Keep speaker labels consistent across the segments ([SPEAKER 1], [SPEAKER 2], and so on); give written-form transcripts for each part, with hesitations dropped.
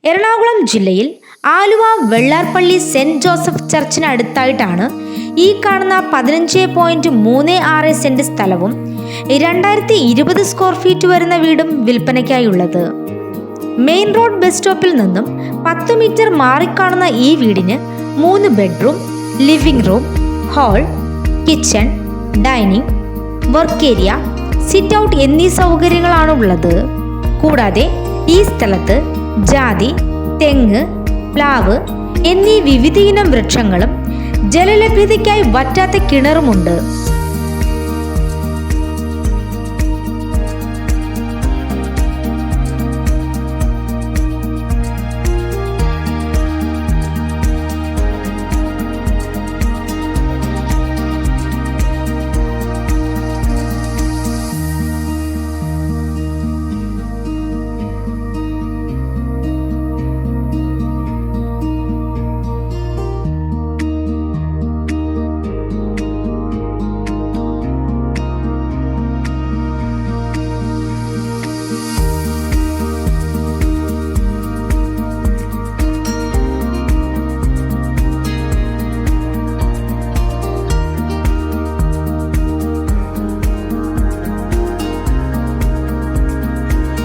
[SPEAKER 1] എറണാകുളം ജില്ലയിൽ Aluva Vellarppally saint Joseph ചർച്ചിന് അടുത്തായിട്ടാണ് ഈ കാണുന്ന 15.36 സെന്റ് സ്ഥലവും 2020 സ്ക്വയർ ഫീറ്റ് വരുന്ന വീടും വിൽപ്പനയ്ക്കായുള്ളത്. മെയിൻ റോഡ് ബസ് സ്റ്റോപ്പിൽ നിന്നും 10 മീറ്റർ മാറിക്കാണുന്ന ഈ വീടിന് 3 bedroom, living room, hall, kitchen, dining, work area, sit out എന്നീ സൗകര്യങ്ങളാണ് ഉള്ളത്. കൂടാതെ ഈ സ്ഥലത്ത് ജാതി, തെങ്ങ്, പ്ലാവ് എന്നീ വിവിധയിനം വൃക്ഷങ്ങളും ജലലഭ്യതയ്ക്കായി വറ്റാത്ത കിണറുമുണ്ട്.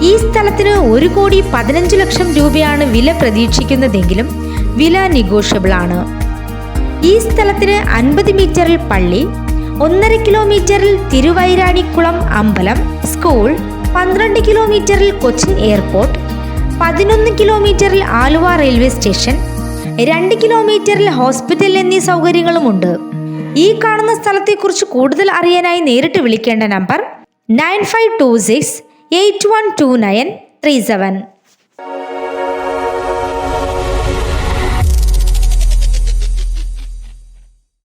[SPEAKER 1] ഈ സ്ഥലത്തിന് 1,15,00,000 രൂപയാണ് വില പ്രതീക്ഷിക്കുന്നതെങ്കിലും വില നെഗോഷ്യബിൾ ആണ്. ഈ സ്ഥലത്തിന് 50 മീറ്ററിൽ പള്ളി, 1.5 കിലോമീറ്ററിൽ തിരുവൈരാണിക്കുളം അമ്പലം, സ്കൂൾ, 12 കിലോമീറ്ററിൽ കൊച്ചിൻ എയർപോർട്ട്, 11 കിലോമീറ്ററിൽ ആലുവ റെയിൽവേ സ്റ്റേഷൻ, 2 കിലോമീറ്ററിൽ ഹോസ്പിറ്റൽ എന്നീ സൗകര്യങ്ങളുമുണ്ട്. ഈ കാണുന്ന സ്ഥലത്തെക്കുറിച്ച് കൂടുതൽ അറിയാനായി നേരിട്ട് വിളിക്കേണ്ട നമ്പർ 9526 812937.